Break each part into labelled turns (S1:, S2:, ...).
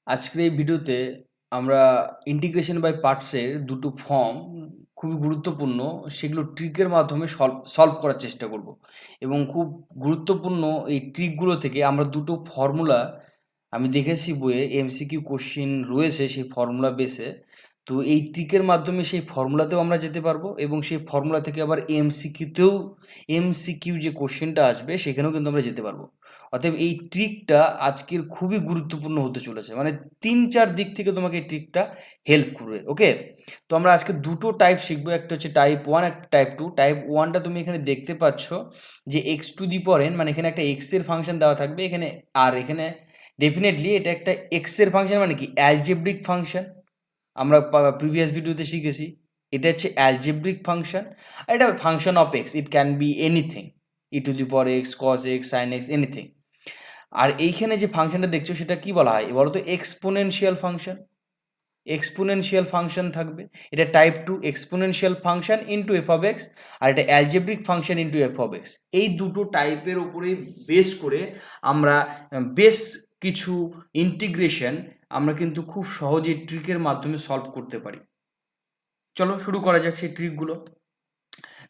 S1: আজকের এই ভিডিওতে আমরা ইন্টিগ্রেশন বাই পার্টসের দুটো ফর্ম খুবই গুরুত্বপূর্ণ সেগুলো ট্রিকের মাধ্যমে সলভ করার চেষ্টা করব এবং খুব গুরুত্বপূর্ণ এই ট্রিকগুলো থেকে আমরা দুটো ফর্মুলা আমি দেখেছি বইয়ে এমসিকিউ কোশ্চিন রয়েছে সেই ফর্মুলা বেসে। তো এই ট্রিকের মাধ্যমে সেই ফর্মুলাতেও আমরা যেতে পারবো এবং সেই ফর্মুলা থেকে আবার এমসিকিউ যে কোশ্চেনটা আসবে সেখানেও কিন্তু আমরা যেতে পারবো। অতএব এই ট্রিকটা আজকের খুবই গুরুত্বপূর্ণ হতে চলেছে, মানে ৩-৪ দিক থেকে তোমাকে এই ট্রিকটা হেল্প করবে। ওকে, তো আমরা আজকে দুটো টাইপ শিখবো, একটা হচ্ছে টাইপ 1, একটা টাইপ 2। টাইপ 1টা তুমি এখানে দেখতে পাচ্ছ যে x two the power N, মানে এখানে একটা এক্স এর ফাংশন দেওয়া থাকবে এখানে, আর এখানে ডেফিনেটলি এটা একটা এক্স এর ফাংশন, মানে কি অ্যালজেব্রিক ফাংশন। আমরা প্রিভিয়াস ভিডিওতে শিখেছি এটা হচ্ছে অ্যালজেব্রিক ফাংশন, আর এটা function of x, it can be anything, e to the power x, cos x, sine x, anything. আর এইখানে যে ফাংশনটা দেখছো সেটা কি বলা হয় বলো তো? Exponential function. এক্সপোনেনশিয়াল ফাংশন থাকবে, এটা type 2 exponential function into f of x, আর এটা algebraic function into f of x. এই দুটো টাইপের উপরে বেস করে আমরা বেশ কিছু ইন্টিগ্রেশন আমরা কিন্তু খুব সহজে ট্রিকের মাধ্যমে সলভ করতে পারি। চলো শুরু করা যাক সেই ট্রিকগুলো।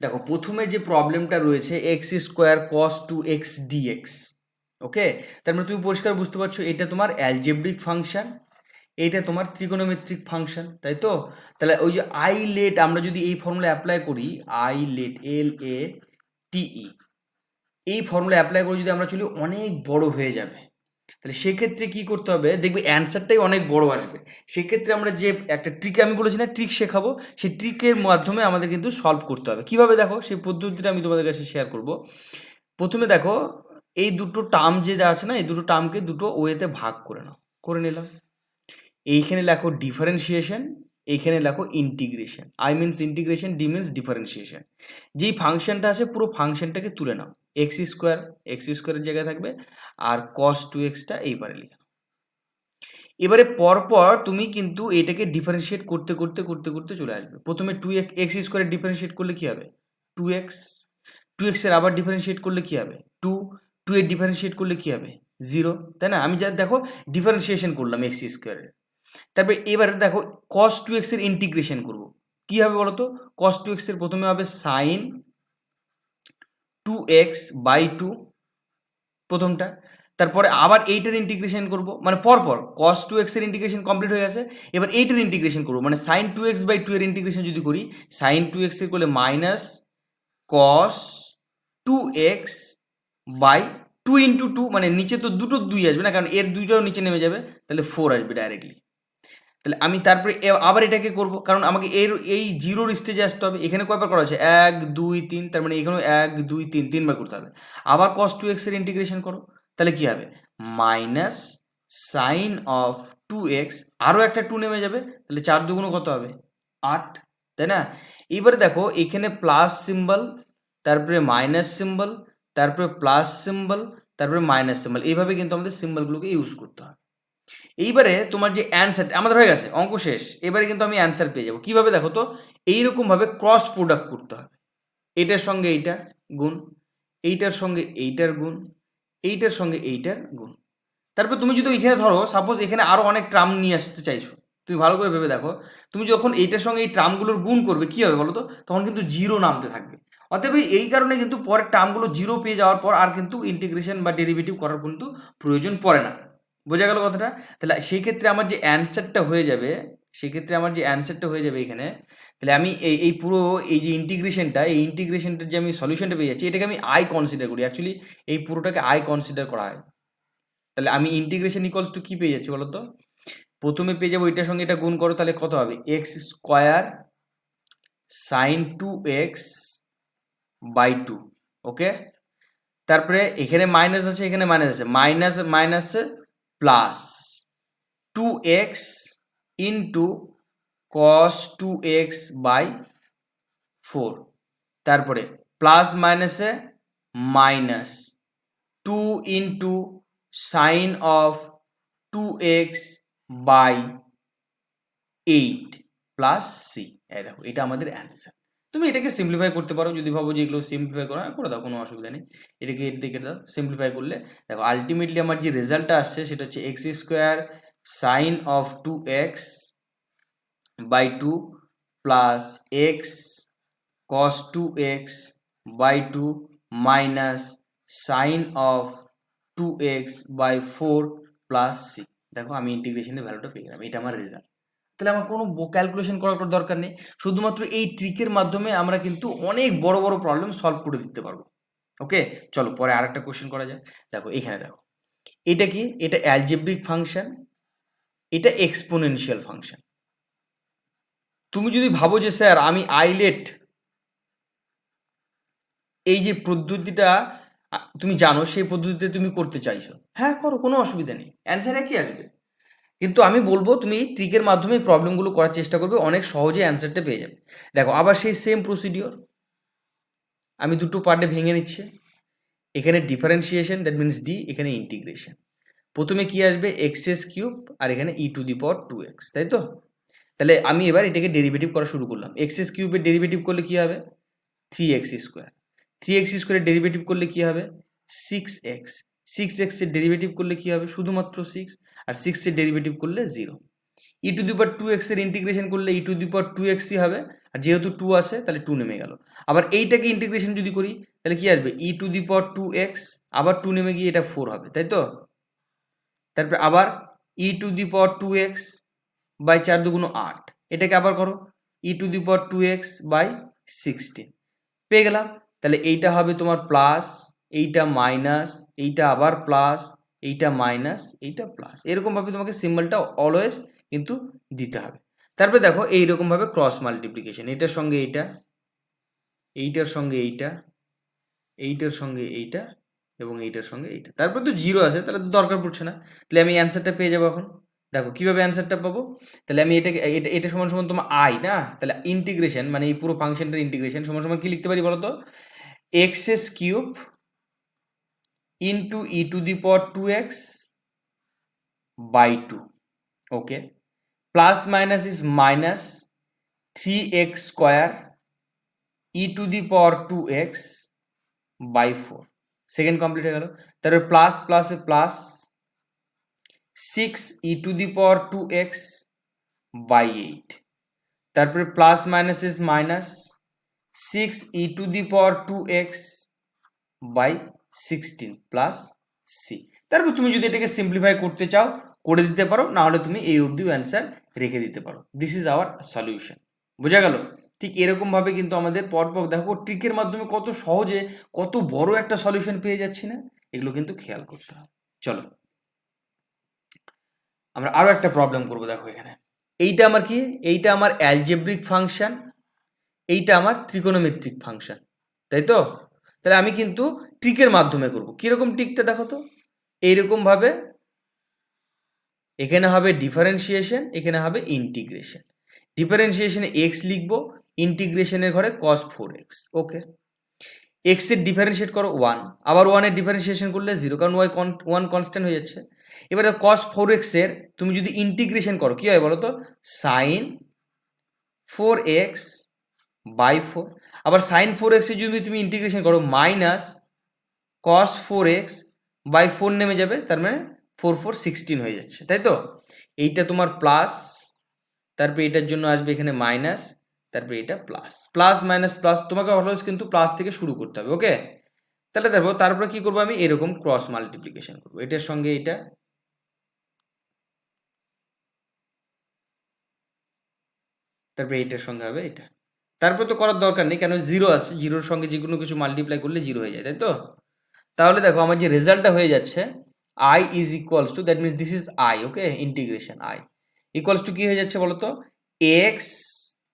S1: দেখো, প্রথমে যে প্রবলেমটা রয়েছে x square cos two x dx. Okay, তার মানে তুমি পরিষ্কার বুঝতে পারছো এটা তোমার অ্যালজেব্রিক ফাংশন, এইটা তোমার ত্রিকোণমিত্রিক ফাংশন, তাই তো? তাহলে ওই যে আই লেট আমরা যদি এই ফর্মুলা অ্যাপ্লাই করি, আই লেট এল এ টিই, এই ফর্মুলা অ্যাপ্লাই করে যদি আমরা চলি অনেক বড় হয়ে যাবে। তাহলে সেক্ষেত্রে কি করতে হবে, দেখবে অ্যান্সারটাই অনেক বড় আসবে। সেক্ষেত্রে আমরা যে একটা ট্রিক আমি বলেছি না ট্রিক শেখাবো, সেই ট্রিকের মাধ্যমে আমাদের কিন্তু সলভ করতে হবে। কিভাবে দেখো, সেই পদ্ধতিটা আমি তোমাদের কাছে শেয়ার করব। প্রথমে দেখো, এই দুটো টার্ম যে আছে না, এই দুটো টার্মকে দুটো ওয়েতে ভাগ করে নাও, করে নিলাম। এইখানে লেখো ডিফারেন্সিয়েশন, এইখানে লেখো integration. I means integration, D means differentiation. যেই ফাংশনটা আছে পুরো ফাংশনটাকে তুলে নাও, এক্স স্কোয়ারের জায়গায় থাকবে, আর কস টু এক্সটা এইবারে লিখে। এবারে পরপর তুমি কিন্তু এটাকে ডিফারেন্সিয়েট করতে করতে করতে করতে চলে আসবে। প্রথমে এক্স স্কোয়ারের ডিফারেন্সিয়েট করলে কি হবে? 2x। 2x এর আবার ডিফারেন্সিয়েট করলে কি হবে? 2 এর ডিফারেন্সিয়েট করলে কি হবে? 0, তাই না? আমি যা দেখো ডিফারেন্সিয়েশন করলাম এক্স স্কোয়ারের। তারপরে এবারে দেখো কস টু এক্স এর ইন্টিগ্রেশন করব। কি হবে বলো তো? কস টু এক্স এর প্রথমে হবে সাইন 2x/2, প্রথমটা। তারপরে আবার এইটার ইন্টিগ্রেশন করব, মানে পরপর কস টু এক্স এর ইন্টিগ্রেশন কমপ্লিট হয়ে গেছে, এবার এইটার ইন্টিগ্রেশন করব, মানে সাইন 2x/2 এর ইন্টিগ্রেশন যদি করি, সাইন 2x এর করলে মাইনাস কস 2x/2 ইন্টু 2, মানে নিচে তো দুটো 2 আসবে না, কারণ এর দুইটাও নিচে নেমে যাবে, তাহলে 4 আসবে ডাইরেক্টলি। তাহলে আমি তারপরে আবার এটাকে করব, কারণ আমাকে এই জিরোর স্টেজে আসতে হবে। এখানে কয়বার করা আছে? 1 2 3, তার মানে এখানেও 1 2 3 তিনবার করতে হবে। আবার কস টু এক্স এর ইন্টিগ্রেশন করো, তাহলে কি হবে? মাইনাস সাইন অফ 2x, আরও একটা 2 নেমে যাবে, তাহলে 4 দুগুণ কত হবে? 8, তাই না? এবারে দেখো এখানে প্লাস সিম্বল, তারপরে মাইনাস সিম্বল, তারপরে প্লাস সিম্বল, তারপরে মাইনাস সিম্বল, এইভাবে কিন্তু আমাদের সিম্বলগুলোকে ইউজ করতে হয়। এইবারে তোমার যে অ্যান্সার আমাদের হয়ে গেছে, অঙ্ক শেষ। এবারে কিন্তু আমি অ্যান্সার পেয়ে যাবো। কিভাবে দেখো তো? এইরকমভাবে ক্রস প্রোডাক্ট করতে হবে। এইটার সঙ্গে এইটা গুণ, এইটার সঙ্গে এইটার গুণ, এইটার সঙ্গে এইটার গুণ। তারপর তুমি যদি এখানে ধরো সাপোজ এখানে আরও অনেক ট্রাম নিয়ে আসতে চাইছো, তুমি ভালো করে ভেবে দেখো, তুমি যখন এইটার সঙ্গে এই ট্রামগুলোর গুণ করবে কি হবে বলো তো? তখন কিন্তু জিরো নামতে থাকবে। অতএব এই কারণে কিন্তু পরের টার্মগুলো জিরো পেয়ে যাওয়ার পর আর কিন্তু ইন্টিগ্রেশন বা ডেরিভেটিভ করার কিন্তু প্রয়োজন পড়ে না। বোঝা গেল কথাটা? তাহলে সেই ক্ষেত্রে আমার যে অ্যান্সারটা হয়ে যাবে, এখানে, তাহলে আমি এই পুরো এই যে ইন্টিগ্রেশনটার যে আমি সলিউশনটা পেয়ে যাচ্ছি, এটাকে আমি আই কনসিডার করি। অ্যাকচুয়ালি এই পুরোটাকে আই কনসিডার করা হয়। তাহলে আমি ইন্টিগ্রেশন ইকুয়ালস টু কি পেয়ে যাচ্ছি বলো তো? প্রথমে পেয়ে যাবো এটার সঙ্গে এটা গুণ করো, তাহলে কত হবে? X square sign 2x/2। ওকে, তারপরে এখানে মাইনাস আছে, এখানে মাইনাস আছে, minus minus plus 2x into cos 2x/4, তারপরে প্লাস মাইনাসে minus 2 into sine of 2x/8 plus C. এই দেখো এটা আমাদের অ্যান্সার। তুমি এটাকে সিম্পলিফাই করতে পারো, যদি ভাবো যে এগুলো সিম্পলিফাই করা করে দাও, কোনো অসুবিধা নেই। এটাকে এর দিকে দাও, সিম্পলিফাই করলে দেখো আলটিমেটলি আমার যে রেজাল্টটা আসছে সেটা হচ্ছে x square sine of 2x by 2 plus x cos 2x by 2 minus sine of 2x by 4 plus c। দেখো আমি ইন্টিগ্রেশনের ভ্যালুটা পেয়ে গেলাম, এটা আমার রেজাল্ট। তাহলে আমার কোনো ক্যালকুলেশন করার দরকার নেই, শুধুমাত্র এই ট্রিকের মাধ্যমে আমরা কিন্তু অনেক বড় বড় প্রবলেম সলভ করে দিতে পারবো। ওকে, চলো পরে আরেকটা কোশ্চেন করা যায়। দেখো এখানে দেখো, এটা কি? এটা অ্যালজেব্রিক ফাংশন, এটা এক্সপোনেনশিয়াল ফাংশন। তুমি যদি ভাবো যে স্যার আমি আইলেট এই যে পদ্ধতিটা তুমি জানো, সেই পদ্ধতিতে তুমি করতে চাইছো, হ্যাঁ করো, কোনো অসুবিধা নেই, অ্যান্সার একই আসবে। কিন্তু আমি বলবো তুমি এই ট্রিকের মাধ্যমে প্রবলেমগুলো করার চেষ্টা করবে, অনেক সহজে অ্যান্সারটা পেয়ে যাবে। দেখো আবার সেই সেম প্রসিডিওর আমি দুটো পার্টে ভেঙে নিচ্ছি। এখানে ডিফারেন্সিয়েশন, দ্যাট মিনস ডি, এখানে ইন্টিগ্রেশন। প্রথমে কি আসবে? এক্স কিউব, আর এখানে ই টু দি পাওয়ার 2x, তাই তো? তাহলে আমি এবার এটাকে ডেরিভেটিভ করা শুরু করলাম। এক্স কিউবের ডেরিভেটিভ করলে কি হবে? 3x square. 3x স্কোয়ারের ডেরিভেটিভ করলে কি হবে? 6x। 6x এর ডেরিভেটিভ করলে কি হবে? শুধুমাত্র 6, আর 6 এর ডেরিভেটিভ করলে 0। ই টু দি পাওয়ার 2x এর ইন্টিগ্রেশন করলে ই টু দি পাওয়ার 2xই হবে, আর যেহেতু 2 আছে তাহলে 2 নেমে গেল। আবার এইটাকে ইন্টিগ্রেশন যদি করি তাহলে কি আসবে? ই টু দি পাওয়ার 2x, আবার 2 নেমে গিয়ে এটা 4 হবে, তাই তো? তারপরে আবার ই to the power 2x by 4 দুগুণ 8, এটাকে আবার করো ই to the power 2x by 16, পেয়ে গেলাম। তাহলে এইটা হবে তোমার প্লাস, এইটা মাইনাস, এইটা আবার প্লাস, এইটা মাইনাস, এইটা প্লাস। এরকমভাবে তোমাকে সিম্বলটা অলওয়েজ কিন্তু দিতে হবে। তারপরে দেখো এইরকমভাবে ক্রস মাল্টিপ্লিকেশন, এইটার সঙ্গে এইটা, এইটার সঙ্গে এইটা, এইটার সঙ্গে এইটা, এবং এইটার সঙ্গে এইটা। তারপর তো 0 আছে, তাহলে তো দরকার পড়ছে না। তাহলে আমি অ্যান্সারটা পেয়ে যাবো এখন। দেখো কিভাবে অ্যান্সারটা পাবো? তাহলে আমি এটাকে এটা সমান সমান তোমার আই না, তাহলে ইন্টিগ্রেশন মানে এই পুরো ফাংশনটার ইন্টিগ্রেশন সমান সমান কি লিখতে পারি বলো তো? X cube into e to the power 2x by 2, okay, plus minus is minus 3x square e to the power 2x by 4। Second complete হয়ে গেল। তারপরে প্লাস প্লাসে plus 6 e to the power 2x by 8। তারপরে plus minus is minus 6 e to the power 2x by 16 plus C. তারপর তুমি যদি এটাকে simplify করতে চাও করে দিতে পারো, না হলে তুমি এই অবধি অ্যান্সার রেখে দিতে পারো। This is our solution. বোঝা গেল? ঠিক এরকম ভাবে কিন্তু আমাদের পরপর দেখো ট্রিকের মাধ্যমে কত সহজে কত বড় একটা সলিউশন পেয়ে যাচ্ছি না, এগুলো কিন্তু খেয়াল করতে হবে। চলো আমরা আরো একটা প্রবলেম করব। দেখো এখানে এইটা আমার কি? এইটা আমার অ্যালজেব্রিক ফাংশন, এইটা আমার ট্রিকোনোমেট্রিক ফাংশন, তাই তো? তাহলে আমি কিন্তু ট্রিকের মাধ্যমে করব। কিরকম ট্রিকটা দেখো তো? এইরকম ভাবে এখানে হবে ডিফারেন্সিয়েশন, এখানে হবে ইন্টিগ্রেশন। ডিফারেন্সিয়েশনে এক্স লিখবো, ইন্টিগ্রেশনের ঘরে cos 4x। ওকে, এক্স এর ডিফারেন্সিয়েট করো 1, আবার 1 এর ডিফারেন্সিয়েশন করলে 0, কারণ ওয়ান কনস্ট্যান্ট হয়ে যাচ্ছে। এবার দেখো cos 4x এর তুমি যদি ইন্টিগ্রেশন করো কি হয় বলো তো? Sine 4x by 4। আবার সাইন 4x এর যদি তুমি ইন্টিগ্রেশন করো মাইনাস cos 4x বাই 4 নেমে যাবে, তার মানে 4 4 16 হয়ে যাচ্ছে, তাই তো? এইটা তোমার প্লাস, তারপরে এটার জন্য আসবে এখানে মাইনাস, তারপরে এটা প্লাস। প্লাস মাইনাস প্লাস তোমাকে অলওয়েজ কিন্তু প্লাস থেকে শুরু করতে হবে, ওকে? তাহলে দেখো তারপরে কি করবো? আমি এরকম ক্রস মাল্টিপ্লিকেশন করবো, এটার সঙ্গে এটা, তারপরে এইটার সঙ্গে হবে এটা। তারপর তো করার দরকার নেই, কেন 0 আছে, 0-র সঙ্গে যে কোনো কিছু মাল্টিপ্লাই করলে 0 হয়ে যায়, তাই তো? তাহলে দেখো আমার যে রেজাল্টটা হয়ে যাচ্ছে i is equals two, that means this is i, okay, integration i equals to কি হয়ে যাচ্ছে বলো তো? x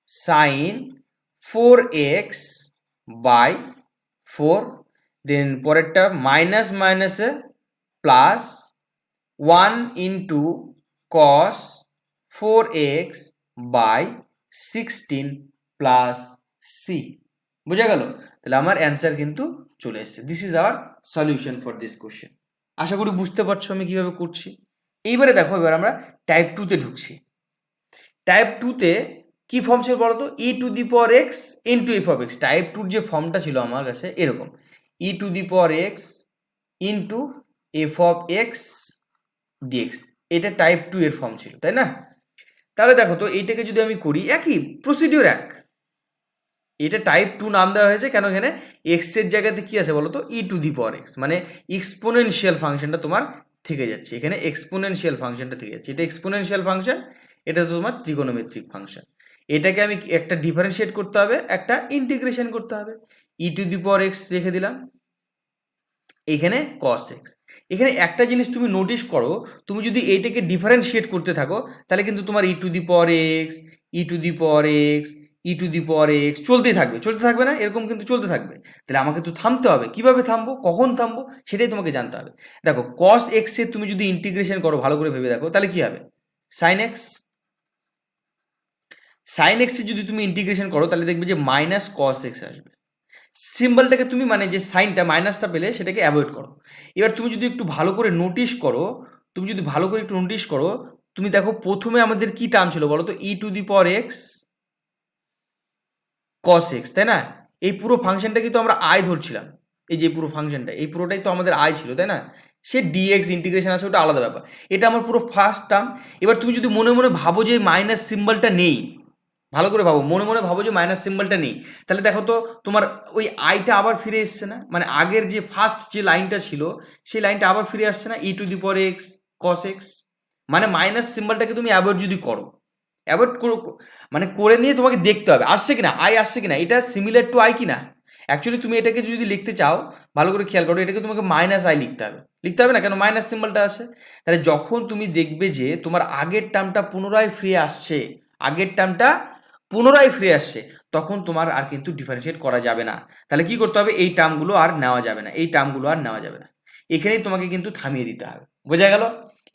S1: সাইন 4x বাই 4, দেন পরেরটা মাইনাস মাইনাসে plus 1 into cos 4x by 16 plus C. বোঝা গেল? তাহলে আমার অ্যান্সার কিন্তু চলে এসেছে। This is our solution for this question. আশা করি বুঝতে পারছো আমি কিভাবে করছি। এইবারে দেখো, এবার আমরা টাইপ 2-তে ঢুকছি। টাইপ 2-তে কি ফর্ম ছিল বলো তো? E to the power x into f of x. Type 2-র যে ফর্মটা ছিল আমার কাছে এরকম, e to the power x into f of x dx. এটা টাইপ 2 এর ফর্ম ছিল, তাই না? তাহলে দেখো তো এইটাকে যদি আমি করি, একই প্রসিডিওর এক। এটা টাইপ 2 নাম দেওয়া হয়েছে কেন, এখানে এক্স এর জায়গাতে কি আছে বলো তো, e to the power x, মানে এক্সপোনেনশিয়াল ফাংশনটা তোমার থেকে যাচ্ছে, এখানে এক্সপোনেনশিয়াল ফাংশনটা থেকে যাচ্ছে। এটা এক্সপোনেনশিয়াল ফাংশন, এটা তো তোমার ত্রিকোণমিতিক ফাংশন। এটাকে আমি একটা ডিফারেন্সিয়েট করতে হবে, একটা ইন্টিগ্রেশন করতে হবে। ই টু দি পাওয়ার এক্স রেখে দিলাম, এখানে কস এক্স। এখানে একটা জিনিস তুমি নোটিস করো, তুমি যদি এইটাকে ডিফারেন্সিয়েট করতে থাকো তাহলে কিন্তু তোমার e to the power x, e to the power x, e to the power x চলতেই থাকবে, চলতে থাকবে না, এরকম কিন্তু চলতে থাকবে। তাহলে আমাকে তো থামতে হবে, কিভাবে থামবো, কখন থামবো, সেটাই তোমাকে জানতে হবে। দেখো কস এক্স এর তুমি যদি ইন্টিগ্রেশন করো, ভালো করে ভেবে দেখো, তাহলে কি হবে, সাইন এক্স। সাইন এক্স এর যদি তুমি ইন্টিগ্রেশন করো তাহলে দেখবে যে মাইনাস কস এক্স আসবে। সিম্বলটাকে তুমি মানে যে সাইনটা মাইনাসটা পেলে সেটাকে অ্যাভয়েড করো। এবার তুমি যদি একটু ভালো করে নোটিশ করো, তুমি যদি ভালো করে একটু নোটিশ করো, তুমি দেখো প্রথমে আমাদের কি টার্ম ছিল বলো তো, e to the power x cos x, তাই না? এই পুরো ফাংশনটা কিন্তু আমরা আই ধরছিলাম, এই যে পুরো ফাংশনটা, এই পুরোটাই তো আমাদের আই ছিল, তাই না? সে ডিএক্স ইন্টিগ্রেশন আছে, ওটা আলাদা ব্যাপার। এটা আমার পুরো ফার্স্ট টার্ম। এবার তুমি যদি মনে মনে ভাবো যে মাইনাস সিম্বলটা নেই, ভালো করে ভাবো, মনে মনে ভাবো যে মাইনাস সিম্বলটা নেই, তাহলে দেখো তো তোমার ওই আইটা আবার ফিরে এসছে না, মানে আগের যে ফার্স্ট যে লাইনটা ছিল সেই লাইনটা আবার ফিরে আসছে না, e to the power x cos x. মানে মাইনাস সিম্বলটাকে তুমি অ্যাভয়েড যদি করো, অ্যাভয়েড করো, মানে করে নিয়ে তোমাকে দেখতে হবে আসছে কিনা, আই আসছে কিনা, এটা সিমিলার টু আই কিনা। অ্যাকচুয়ালি তুমি এটাকে যদি লিখতে চাও, ভালো করে খেয়াল করো, এটাকে তোমাকে মাইনাস আই লিখতে হবে, লিখতে হবে না কেন, মাইনাস সিম্বলটা আছে। তাহলে যখন তুমি দেখবে যে তোমার আগের টার্মটা পুনরায় ফিরে আসছে, আগের টার্মটা পুনরায় ফিরে আসছে, তখন তোমার আর কিন্তু ডিফারেন্সিয়েট করা যাবে না। তাহলে কি করতে হবে, এই টার্মগুলো আর নেওয়া যাবে না, এই টার্মগুলো আর নেওয়া যাবে না, এখানেই তোমাকে কিন্তু থামিয়ে দিতে হবে। বোঝা গেল?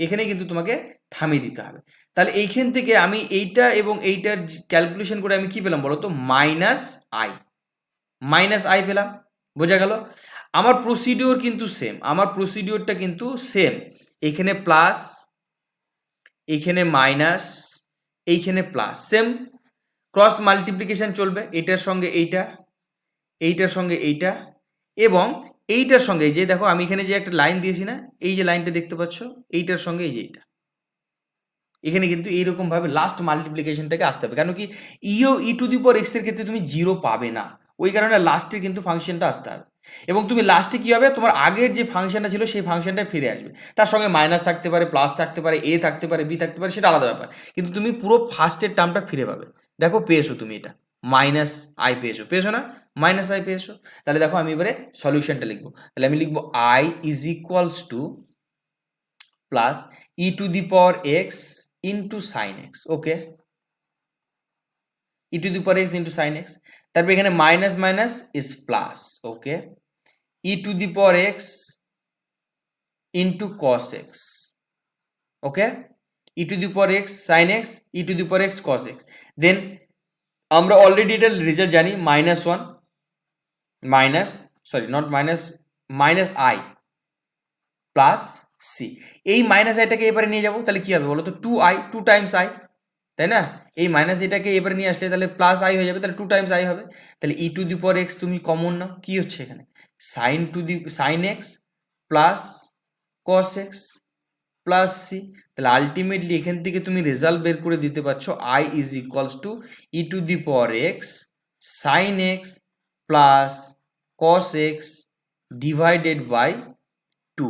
S1: এখানেই কিন্তু তোমাকে থামিয়ে দিতে হবে। তাহলে এইখান থেকে আমি এইটা এবং এইটার ক্যালকুলেশন করে আমি কি পেলাম বলো তো, মাইনাস আই, মাইনাস আই পেলাম। বোঝা গেল? আমার প্রসিডিওর কিন্তু সেম, আমার প্রসিডিওরটা কিন্তু সেম। এইখানে প্লাস, এইখানে মাইনাস, এইখানে প্লাস, সেম ক্রস মাল্টিপ্লিকেশন চলবে, এটার সঙ্গে এইটা, এইটার সঙ্গে এইটা, এবং এইটার সঙ্গে এই যে দেখো আমি এখানে যে একটা লাইন দিয়েছি না, এই যে লাইনটা দেখতে পাচ্ছ, এইটার সঙ্গে এই যে এইটা, এখানে কিন্তু এইরকম ভাবে লাস্ট মাল্টিপ্লিকেশনটাকে আসতে হবে। কেন কি, e to the power x এর ক্ষেত্রে তুমি জিরো পাবে না, ওই কারণে লাস্টে কিন্তু ফাংশনটা আসতে হবে। এবং তুমি লাস্টে কি হবে, তোমার আগের যে ফাংশনটা ছিল সেই ফাংশনটা ফিরে আসবে, তার সঙ্গে মাইনাস থাকতে পারে, প্লাস থাকতে পারে, এ থাকতে পারে, বি থাকতে পারে, সেটা আলাদা ব্যাপার, কিন্তু তুমি পুরো ফার্স্টের টার্মটা ফিরে পাবে। দেখো পেয়েছো তুমি এটা, মাইনাস আই পেয়েছো, পেয়েছো না, মাইনাস আই পেয়েছো। তাহলে দেখো আমি এবারে সলিউশনটা লিখবো, তাহলে আমি লিখবো I is equals to plus e to the power x into sine x, okay, e to the power x into sine x, তারপর এখানে minus minus is plus, okay, e to the power x into cos x, okay, e to the power x sine x, e to the power x cos x. Then আমরা already এটা result জানি, minus one, minus, sorry not minus, minus I plus C. এই minus আইটাকে এবারে নিয়ে যাবো, তাহলে কি হবে বলো তো, two I, two times I, তাই না? এই মাইনাস এটাকে এবারে নিয়ে আসলে তাহলে প্লাস আই হয়ে যাবে, তাহলে টু টাইমস আই হবে। তাহলে e to the power x তুমি কমন নাও, কি হচ্ছে এখানে, sine x plus cos x plus C. তাহলে আলটিমেটলি এখান থেকে তুমি রেজাল্ট বের করে দিতে পারছো, I is equals to e to the power x sine x plus cos x divided by two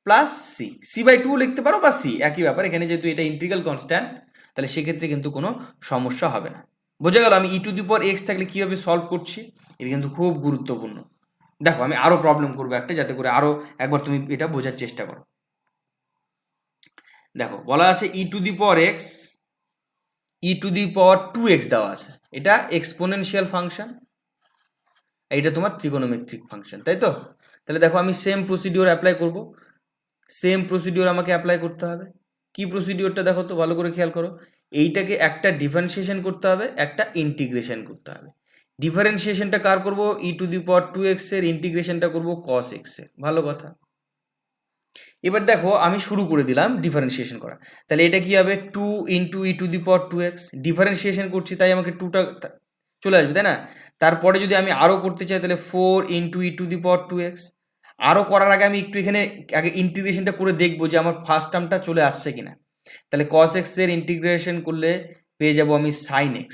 S1: plus C. C by two লিখতে পারো বা সি, একই ব্যাপার, এখানে যেহেতু এটা ইন্টিগ্রাল কনস্ট্যান্ট তাহলে সেক্ষেত্রে কিন্তু কোনো সমস্যা হবে না। বোঝা গেল আমি e to the power x থাকলে কীভাবে সলভ করছি, এটা কিন্তু খুব গুরুত্বপূর্ণ। দেখো আমি আরও প্রবলেম করবো একটা, যাতে করে আরও একবার তুমি এটা বোঝার চেষ্টা করো। দেখো বলা আছে e to the power x, e to the power two x দেওয়া আছে, এটা এক্সপোনেনশিয়াল ফাংশন, এইটা তোমার ত্রিকোণমিতিক ফাংশন, তাই তো? তাহলে দেখো আমি সেম প্রসিডিওর অ্যাপ্লাই করব, সেম প্রসিডিওর আমাকে অ্যাপ্লাই করতে হবে। কি প্রসিডিওরটা দেখো তো, ভালো করে খেয়াল করো, এইটাকে একটা ডিফারেন্সিয়েশন করতে হবে, একটা ইন্টিগ্রেশন করতে হবে। ডিফারেন্সিয়েশনটা কার করব, e to the power two x এর, ইন্টিগ্রেশনটা করব কস এক্স এর, ভালো কথা। এবার দেখো আমি শুরু করে দিলাম ডিফারেন্সিয়েশন করা, তাহলে এটা কি হবে, two into e to the power two x, differentiation করছি তাই আমাকে টুটা চলে আসবে, তাই না? তারপরে যদি আমি আরও করতে চাই তাহলে four into e to the power two x. আরও করার আগে আমি একটু এখানে আগে ইন্টিগ্রেশনটা করে দেখবো যে আমার ফার্স্ট টার্মটা চলে আসছে কিনা। তাহলে cos x এর ইন্টিগ্রেশন করলে পেয়ে যাব আমি sin x।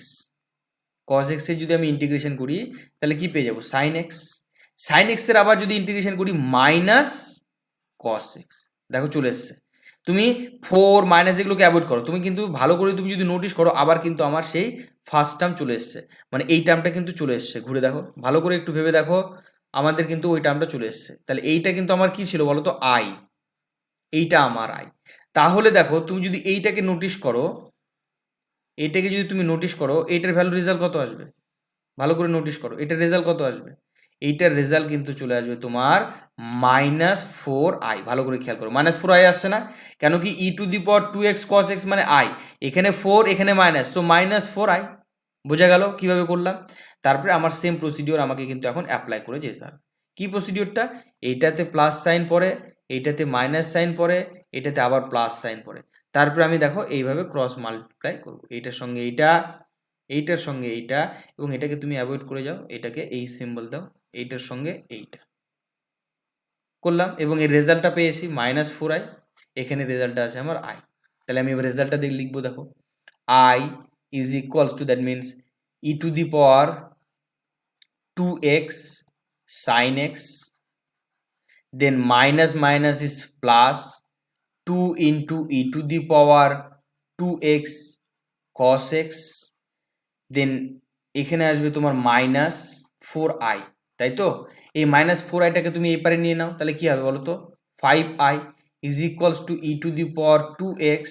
S1: cos x এর যদি আমি ইন্টিগ্রেশন করি তাহলে কি পেয়ে যাব sin x। sin x এর আবার যদি ইন্টিগ্রেশন করি মাইনাস cos x। দেখো চলে এসছে। তুমি 4 মাইনাস এগুলোকে অ্যাভয়েড করো। তুমি কিন্তু ভালো করে তুমি যদি নোটিস করো আবার কিন্তু আমার সেই ফার্স্ট টার্ম চলে এসছে, মানে এই টার্মটা কিন্তু চলে এসছে। ঘুরে দেখো, ভালো করে একটু ভেবে দেখো, আমাদের কিন্তু ওই টার্মটা চলে এসছে। তাহলে এইটা কিন্তু আমার কি ছিল বলো তো, আই। এইটা আমার আই। তাহলে দেখো তুমি যদি এইটাকে নোটিস করো, এইটাকে যদি তুমি নোটিস করো, এইটার ভ্যালু রেজাল্ট কত আসবে? ভালো করে নোটিস করো, এটার রেজাল্ট কত আসবে? এইটার রেজাল্ট কিন্তু চলে আসবে তোমার -4i। ভালো করে খেয়াল করো, -4i আসছে না? কেন কি e⁻2x cos x মানে i, এখানে 4 এখানে মাইনাস, সো -4i। বোঝা গেল কিভাবে করলাম? তারপরে আমার সেম প্রসিডিওর আমাকে কিন্তু এখন অ্যাপ্লাই করে যেতে হবে। কি প্রসিডিওরটা? এইটাতে প্লাস সাইন পড়ে, এইটাতে মাইনাস সাইন পড়ে, এটাতে আবার প্লাস সাইন পড়ে। তারপরে আমি দেখো এইভাবে ক্রস মাল্টিপ্লাই করব, এইটার সঙ্গে এইটা, এইটার সঙ্গে এইটা, এবং এটাকে তুমি অ্যাভয়েড করে যাও, এটাকে এই সিম্বল দাও, এইটার সঙ্গে এইটা করলাম, এবং এর রেজাল্টটা পেয়েছি -4i। এখানে রেজাল্টটা আছে আমার i। তাহলে আমি এবার রেজাল্টটা দিয়ে লিখবো, দেখো i is equals two, that means e⁻2x sin x, then minus minus is plus 2 into e⁻2x cos x, দেন এখানে আসবে তোমার -4i, তাই তো? এই -4iটাকে তুমি এই পারে নিয়ে নাও, তাহলে কি হবে বলো তো, 5i is equals two e⁻2x,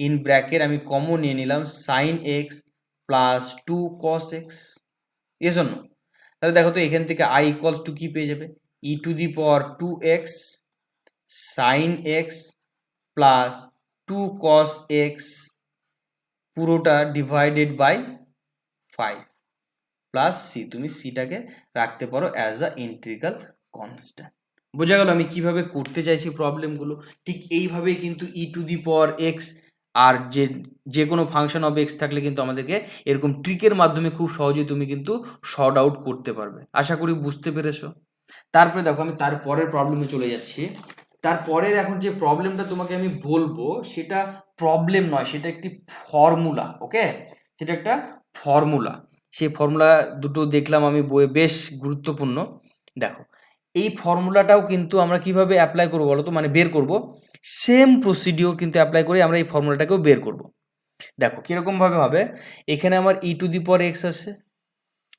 S1: in bracket আমি কমন নিয়ে নিলাম sin x plus 2 cos x। এ জন্য তাহলে দেখো তো এখান থেকে i ইকুয়ালস টু কি পেয়ে যাবে, e⁻2x sin x plus 2 cos x পুরোটা ডিভাইডেড বাই 5 প্লাস সি। তুমি সিটাকে রাখতে পারো অ্যাজ আ ইন্টিগ্রাল কনস্ট্যান্ট। বোঝা গেল আমি কিভাবে করতে চাইছি প্রবলেমগুলো? ঠিক এইভাবেই কিন্তু e⁻x আর যে কোনো ফাংশন অফ এক্স থাকলে কিন্তু আমাদেরকে এরকম ট্রিকের মাধ্যমে খুব সহজেই তুমি কিন্তু শর্ট আউট করতে পারবে। আশা করি বুঝতে পেরেছো। তারপরে দেখো আমি তারপরের প্রবলেমে চলে যাচ্ছি। তারপরের এখন যে প্রবলেমটা তোমাকে আমি বলবো সেটা প্রবলেম নয়, সেটা একটি ফর্মুলা। ওকে, সেটা একটা ফর্মুলা। সেই ফর্মুলা দুটো দেখলাম আমি বইয়ে, বেশ গুরুত্বপূর্ণ। দেখো এই ফর্মুলাটাও কিন্তু আমরা কিভাবে অ্যাপ্লাই করবো বলো তো, মানে বের করব, সেম প্রসিডিওর কিন্তু অ্যাপ্লাই করে আমরা এই ফর্মুলাটাকেও বের করব। দেখো কীরকমভাবে হবে, এখানে আমার e⁻x আছে,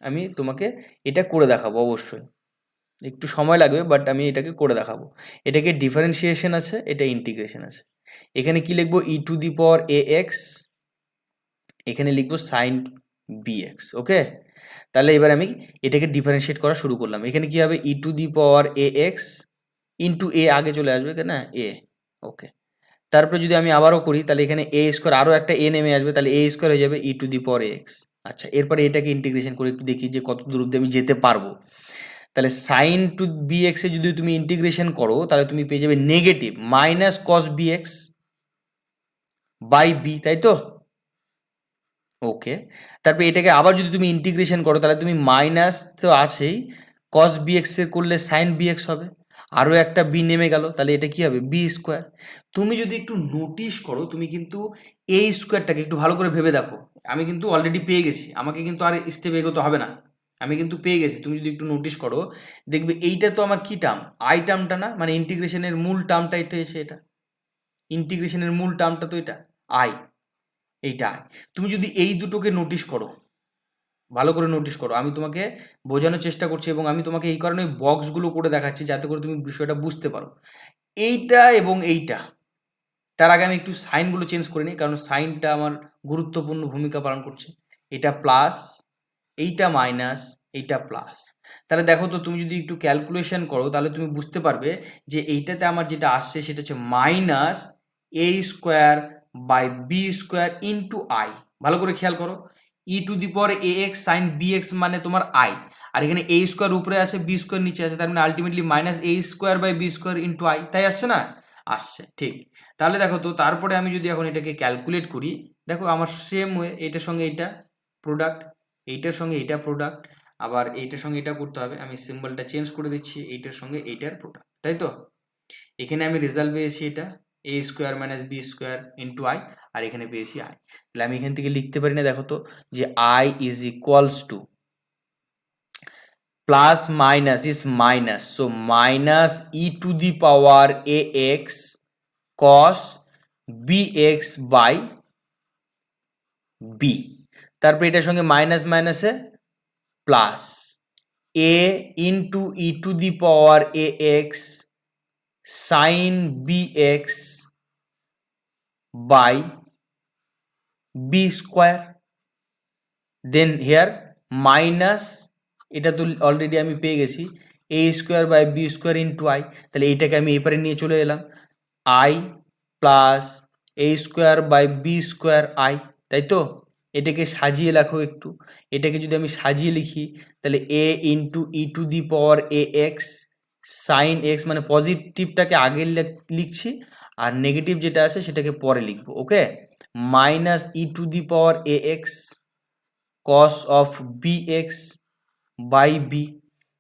S1: আমি তোমাকে এটা করে দেখাবো অবশ্যই, একটু সময় লাগবে বাট আমি এটাকে করে দেখাবো। এটাকে ডিফারেন্সিয়েশন আছে, এটা ইন্টিগ্রেশন আছে। এখানে কি লিখবো, e⁻ax, এখানে লিখবো sin bx। ওকে, তাহলে এবার আমি এটাকে ডিফারেন্সিয়েট করা শুরু করলাম। এখানে কি হবে, e⁻ax ইন্টু এ আগে চলে আসবে না, এ। ওকে, তারপরে যদি আমি আবারও করি তাহলে এখানে এ স্কোয়ার, আরও একটা এ নেমে আসবে, তাহলে এ স্কোয়ার হয়ে যাবে e⁻ax। আচ্ছা, এরপরে এটাকে ইন্টিগ্রেশন করে একটু দেখি যে কত দূর অব্দি আমি যেতে পারবো। তাহলে সাইন টু বিএক্স এ যদি তুমি ইন্টিগ্রেশন করো তাহলে তুমি পেয়ে যাবে negative -cos bx by b, তাই তো? ওকে, তারপরে এটাকে আবার যদি তুমি ইন্টিগ্রেশন করো তাহলে তুমি মাইনাস তো আছেই, cos bx এর করলে সাইন bx হবে, আরও একটা বি নেমে গেল, তাহলে এটা কি হবে, বি স্কোয়ার। তুমি যদি একটু নোটিস করো, তুমি কিন্তু এই স্কোয়ারটাকে একটু ভালো করে ভেবে দেখো, আমি কিন্তু অলরেডি পেয়ে গেছি, আমাকে কিন্তু আর স্টেপ এগোতে হবে না, আমি কিন্তু পেয়ে গেছি। তুমি যদি একটু নোটিস করো দেখবে এইটা তো আমার কি টার্ম, আই টার্মটা না, মানে ইন্টিগ্রেশনের মূল টার্মটা এটা এসে, এটা ইন্টিগ্রেশনের মূল টার্মটা তো এটা আই, এইটা আই। তুমি যদি এই দুটোকে নোটিস করো, ভালো করে নোটিস করো, আমি তোমাকে বোঝানোর চেষ্টা করছি এবং আমি তোমাকে এই কারণে বক্সগুলো করে দেখাচ্ছি যাতে করে তুমি বিষয়টা বুঝতে পারো। এইটা এবং এইটা, তার আগে আমি একটু সাইনগুলো চেঞ্জ করে নিই কারণ সাইনটা আমার গুরুত্বপূর্ণ ভূমিকা পালন করছে। এটা প্লাস, এইটা মাইনাস, এইটা প্লাস। তাহলে দেখো তো তুমি যদি একটু ক্যালকুলেশন করো তাহলে তুমি বুঝতে পারবে যে এইটাতে আমার যেটা আসছে সেটা হচ্ছে -a² / b² * i। ভালো করে খেয়াল করো, e⁻ax sin bx মানে তোমার i, আর এখানে a² উপরে আছে, b² নিচে আছে, তার মানে আলটিমেটলি -a² / b² * i, তাই আসছে না? আসছে, ঠিক। তাহলে দেখো তো তারপরে আমি যদি এখন এটাকে ক্যালকুলেট করি, দেখো আমার সেম ওয়ে, এটার সঙ্গে এইটা প্রোডাক্ট, এইটার সঙ্গে এইটা প্রোডাক্ট, আবার এইটার সঙ্গে এটা করতে হবে, আমি সিম্বলটা চেঞ্জ করে দিচ্ছি, এইটার সঙ্গে এইটার প্রোডাক্ট, তাই তো? এখানে আমি রেজাল্ট পেয়েছি এটা a² - b² * i, আর এখানে পেয়েছি আই। তাহলে আমি এখান থেকে লিখতে পারি না, দেখো তো, যে I is equals to plus minus is minus, so minus e to the power a x cos b x by b. তারপর এটার সঙ্গে মাইনাস মাইনাসে plus a into e to the power a x sine b x by b square. Then here minus, এটা তো already আমি পেয়ে গেছি, a square by b square into I. তাহলে এইটাকে আমি এপারে নিয়ে চলে এলাম, I plus A square by b square I, তাই তো? এটাকে সাজিয়ে লেখো একটু। এটাকে যদি আমি সাজিয়ে লিখি তাহলে a into e to the power a x sine x, মানে পজিটিভটাকে আগে লিখছি আর নেগেটিভ যেটা আছে সেটাকে পরে লিখবো, okay, minus e to the power a x cos of b x by b.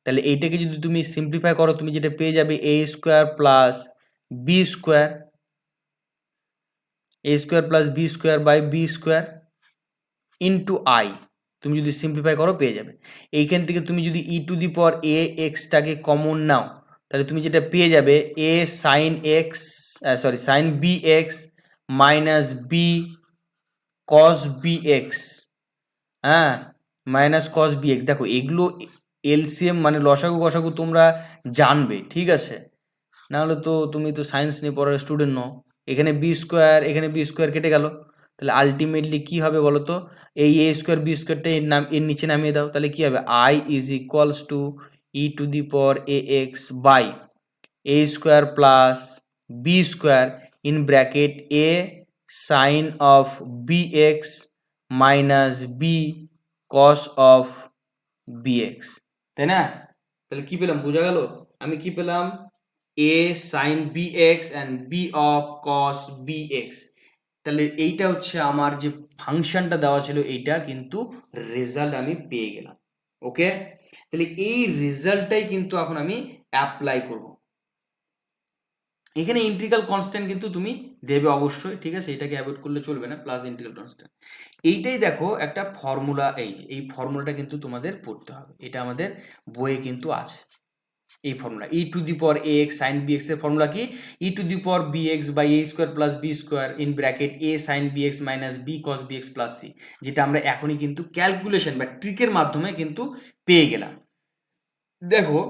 S1: তাহলে এইটাকে যদি তুমি সিম্পলিফাই করো তুমি যেটা পেয়ে যাবে a square plus b square, a square plus b square by b square into I. তুমি যদি সিম্পলিফাই করো পেয়ে যাবে। এইখান থেকে তুমি যদি e to the power A এক্সটাকে common নাও তাহলে তুমি যেটা পেয়ে যাবে a sine x, sorry sine b x minus b cos b x, হ্যাঁ, মাইনাস কস বি এক্স। দেখো এগুলো এলসিএম মানে লসাগু গসাগু তোমরা জানবে, ঠিক আছে? নাহলে তো তুমি তো সায়েন্স নিয়ে পড়ার স্টুডেন্ট নও। এখানে বি স্কোয়ার, এখানে বি স্কোয়ার কেটে গেল, তাহলে আলটিমেটলি কী হবে বলো তো, এই এ স্কোয়ার বি স্কোয়ারটা এর নিচে নামিয়ে দাও, তাহলে কী হবে I is equals to e to the power a x by a square plus b square in bracket a sine of b x minus b cos of b x, তাই না? তাহলে কি পেলাম, বোঝা গেল? আমি কি পেলাম, a sine b x and b of cos b x. তাহলে এইটা হচ্ছে আমার যে ফাংশনটা দেওয়া ছিল, এইটা কিন্তু রেজাল্ট আমি পেয়ে গেলাম, ওকে? তাহলে এই রেজাল্টটাই কিন্তু এখন আমি অ্যাপ্লাই করব। এখানে ইন্টিগ্রাল কনস্ট্যান্ট কিন্তু তুমি দেবে অবশ্যই, ঠিক আছে? এটাকে অ্যাভয়েড করলে চলবে না, প্লাস ইন্টিগ্রাল কনস্ট্যান্ট। এইটাই দেখো একটা ফর্মুলা, এই ফর্মুলাটা কিন্তু তোমাদের পড়তে হবে, এটা আমাদের বইয়ে কিন্তু আছে। এই formula e to the power a x sine b x এর ফর্মুলা কি, e to the power b x by a square plus b square in bracket a sine b x minus b cos b x plus c, যেটা আমরা এখনই কিন্তু calculation বা ট্রিকের মাধ্যমে কিন্তু পেয়ে গেলাম। দেখো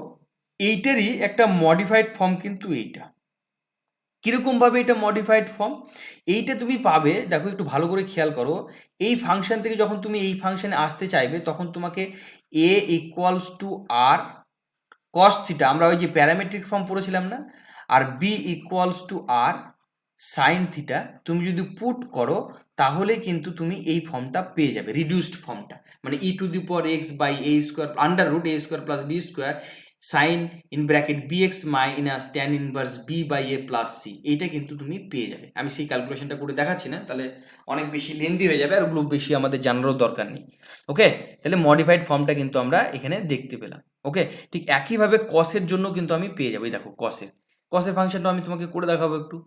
S1: এইটারই একটা মডিফাইড ফর্ম কিন্তু এইটা। কীরকমভাবে এটা মডিফাইড ফর্ম, এইটা তুমি পাবে, দেখো একটু ভালো করে খেয়াল করো। এই ফাংশন থেকে যখন তুমি এই ফাংশনে আসতে চাইবে তখন তোমাকে a equals to r cos theta, আমরা ওই যে প্যারামেট্রিক ফর্ম পড়েছিলাম না, আর b equals to r sine theta তুমি যদি পুট করো তাহলে কিন্তু তুমি এই ফর্মটা পেয়ে যাবে, রিডিউসড ফর্মটা, মানে e to the power x by a square under root a square plus b square sine in bracket b x minus tan inverse b by a plus c, এইটা কিন্তু তুমি পেয়ে যাবে। আমি সেই ক্যালকুলেশনটা করে দেখাচ্ছি না, তাহলে অনেক বেশি লেন্দি হয়ে যাবে আর ওগুলো বেশি আমাদের জানারও দরকার নেই, ওকে? তাহলে মডিফাইড ফর্মটা কিন্তু আমরা এখানে দেখতে পেলাম, ওকে? ঠিক একইভাবে কসের জন্য কিন্তু আমি পেয়ে যাবো। দেখো কসের ফাংশনটা আমি তোমাকে করে দেখাবো একটু।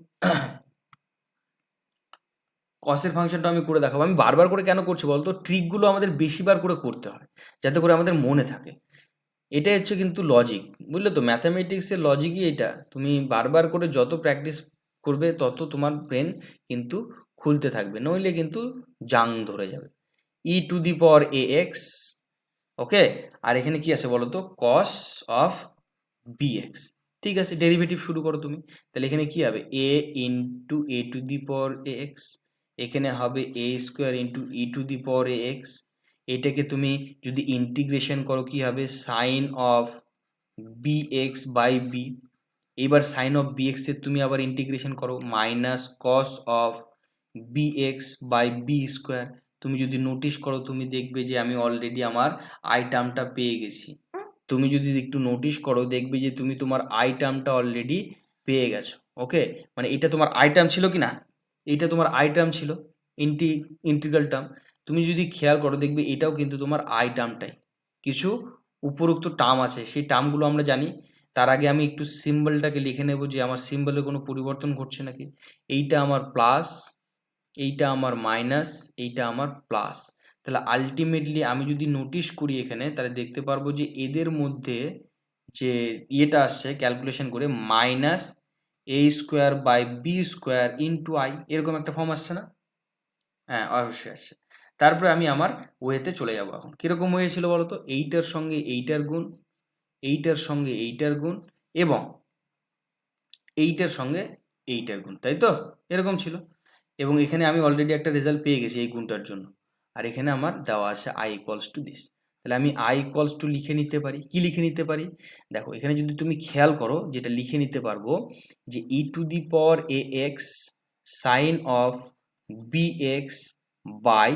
S1: কসের ফাংশনটা আমি করে দেখাবো। আমি বারবার করে কেন করছি বলতো, ট্রিকগুলো আমাদের বেশিবার করে করতে হয় যাতে করে আমাদের মনে থাকে। এটাই হচ্ছে কিন্তু লজিক, বুঝলে তো? ম্যাথামেটিক্সের লজিকই এটা। তুমি বারবার করে যত প্র্যাকটিস করবে তত তোমার ব্রেন কিন্তু খুলতে থাকবে, নইলে কিন্তু জাং ধরে যাবে। ই to the power a x, ওকে? আর এখানে কি আছে বলো তো, কস অফ বি এক্স, ঠিক আছে? ডেরিভেটিভ শুরু করো তুমি, তাহলে এখানে কি হবে a into a to the power a x, এখানে হবে a square into e to the power a x. এটাকে তুমি যদি ইন্টিগ্রেশন করো কি হবে sine of b x by b. এবার সাইন অফ বি এক্স এর তুমি আবার ইন্টিগ্রেশন করো minus cos of b x by b square. তুমি যদি নোটিশ করো তুমি দেখবে যে আমি অলরেডি আমার আই টার্মটা পেয়ে গেছি। তুমি যদি একটু নোটিশ করো দেখবে যে তুমি তোমার আই টার্মটা অলরেডি পেয়ে গেছো, ওকে? মানে এটা তোমার আই টার্ম ছিল কি না, এইটা তোমার আই টার্ম ছিল, ইন্টিগ্রাল টার্ম। তুমি যদি খেয়াল করো দেখবে এটাও কিন্তু তোমার আই টার্মটাই। কিছু উপরোক্ত টার্ম আছে, সেই টার্মগুলো আমরা জানি। তার আগে আমি একটু সিম্বলটাকে লিখে নেব যে আমার সিম্বলে কোনো পরিবর্তন ঘটছে নাকি। এইটা আমার প্লাস, এইটা আমার মাইনাস, এইটা আমার প্লাস। তাহলে আলটিমেটলি আমি যদি নোটিশ করি এখানে, তাহলে দেখতে পারবো যে এদের মধ্যে যে ইয়েটা আসছে ক্যালকুলেশন করে minus a square by b square into I, এরকম একটা ফর্ম আসছে না? হ্যাঁ, অবশ্যই আসছে। তারপরে আমি আমার ওয়েতে চলে যাব। এখন কিরকম ওয়ে ছিল বলতো? এইটার সঙ্গে এইটার গুণ, এইটার সঙ্গে এইটার গুণ এবং এইটার সঙ্গে এইটার গুণ, তাই তো? এরকম ছিল। এবং এখানে আমি অলরেডি একটা রেজাল্ট পেয়ে গেছি এই গুণটার জন্য। আর এখানে আমার দেওয়া আছে আই ইকুয়ালস টু দিস। তাহলে আমি আই ইকুয়ালস টু লিখে নিতে পারি। কি লিখে নিতে পারি? দেখো এখানে যদি তুমি খেয়াল করো, যেটা লিখে নিতে পারবো যে e to the power a x sine of b x by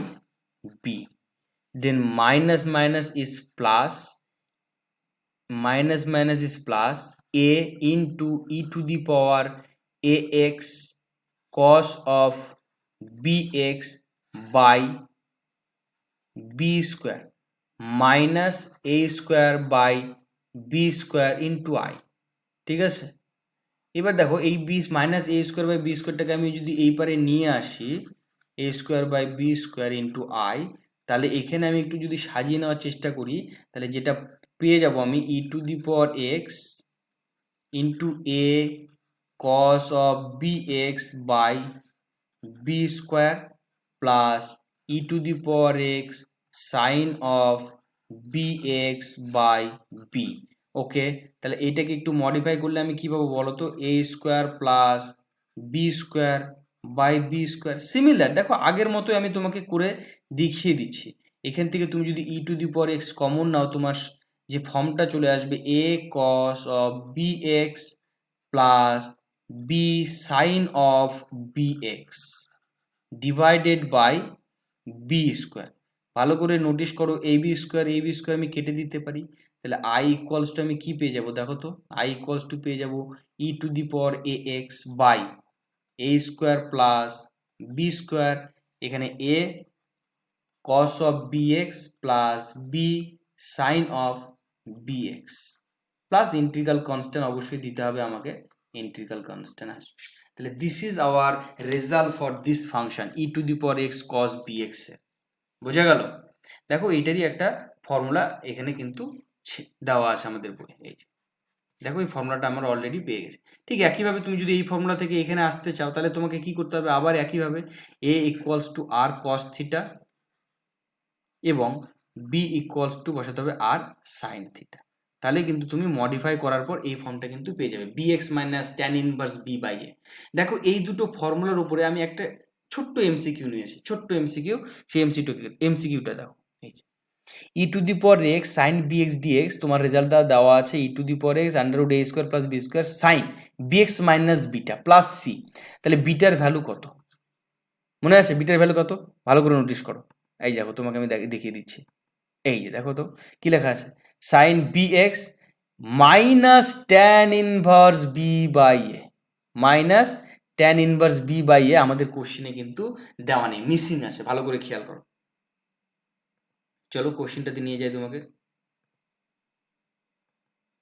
S1: b, then minus minus is plus, minus minus is plus a into e to the power ax cos of bx by b square minus a square by b square into I, ঠিক আছে? এবার দেখো এই b minus a square by b স্কোয়ারটাকে আমি যদি এই পারে নিয়ে আসি, a square by b square into I, তাহলে এখানে আমি একটু যদি সাজিয়ে নেওয়ার চেষ্টা করি, তাহলে যেটা পেয়ে যাব আমি e to the power x into a cos of b x by b square plus e to the power x sine of b x by b. Okay, তাহলে এটাকে একটু মডিফাই করলে আমি কি পাবো বলো তো? A square plus b square by b square. Similar, দেখো আগের মতোই আমি তোমাকে করে দেখিয়ে দিচ্ছি। এখান থেকে তুমি যদি e to the power x common নাও, তোমার যে ফর্মটা চলে আসবে a cos of b x plus b sine of b x divided by b square. ভালো করে নোটিস করো, এ বি স্কোয়ার আমি কেটে দিতে পারি। তাহলে আই ইকুয়ালস টু আমি কি পেয়ে যাব দেখো তো? আই ইকুয়ালস টু পেয়ে যাব e to the power a x by a square plus b square, এখানে a cos of b x plus b sine of b x plus integral constant অবশ্যই দিতে হবে আমাকে, ইন্টিগ্রাল কনস্ট্যান্ট আসবে। তাহলে this is our result for this function e to the power x cos b x এর। বোঝা গেল? দেখো এইটারই একটা ফর্মুলা এখানে কিন্তু দেওয়া আছে আমাদের বই। এই যে দেখো এই ফর্মুলাটা আমরা অলরেডি পেয়ে গেছি। ঠিক একইভাবে তুমি যদি এই ফর্মুলা থেকে এখানে আসতে চাও, তাহলে তোমাকে কি করতে হবে? আবার একইভাবে a equals to r cos theta এবং বি ইকুয়ালস টু বসাতে হবে আর সাইন থিটা। তাহলে কিন্তু তুমি মডিফাই করার পর এই ফর্মটা কিন্তু পেয়ে যাবে, b x minus tan inverse b by a. দেখো এই দুটো ফর্মুলার উপরে আমি একটা ছোট্ট এমসিকিউ নিয়েছি, ছোট্ট এমসিকিউ। সেই এমসিকিউটা দাও। E to the power x sine b x dx, তোমার রেজাল্টটা দেওয়া আছে e to the power x under root a square plus b square sine b x minus beta plus C. তাহলে বিটার ভ্যালু কত মনে আছে? বিটার ভ্যালু কত ভালো করে নোটিস করো। এই দেখো তোমাকে আমি দেখিয়ে দিচ্ছি। এই যে দেখো তো কি লেখা আছে, sine b x minus tan inverse b by a, minus tan inverse b by a আমাদের কোশ্চেনে কিন্তু দেওয়া নেই, মিসিং আছে। ভালো করে খেয়াল করো। চলো কোশ্চেনটাতে নিয়ে যাই তোমাকে।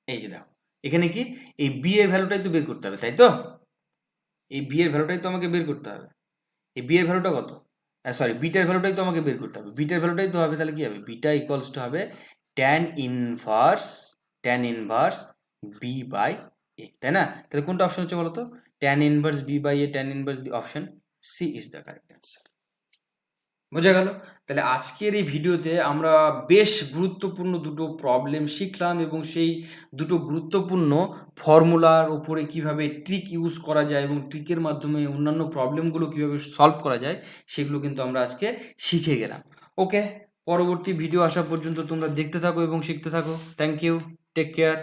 S1: এই যে দেখো এখানে কি এই বি এর ভ্যালুটাই তো বের করতে হবে, তাই তো? এই বি এর ভ্যালুটাই তো আমাকে বের করতে হবে। এই বি এর ভ্যালুটা কত? সরি, বিটার ভ্যালুটাই তো আমাকে বের করতে হবে। বিটার ভ্যালুটাই তো হবে, তাহলে কি হবে? বিটা ইকুয়ালস টু হবে tan inverse b by a, তাই না? তাহলে কোনটা অপশন হচ্ছে বলো তো? Tan inverse b by a, tan inverse b, option C is the correct answer. বোঝা গেল? তাহলে আজকের এই ভিডিওতে আমরা বেশ গুরুত্বপূর্ণ দুটো প্রবলেম শিখলাম এবং সেই দুটো গুরুত্বপূর্ণ ফর্মুলার উপরে কিভাবে ট্রিক ইউজ করা যায় এবং ট্রিকের মাধ্যমে অন্যান্য প্রবলেমগুলো কিভাবে সলভ করা যায় সেগুলো কিন্তু আমরা আজকে শিখে গেলাম। ওকে, পরবর্তী ভিডিও আসা পর্যন্ত তোমরা দেখতে থাকো এবং শিখতে থাকো। Thank you, take care.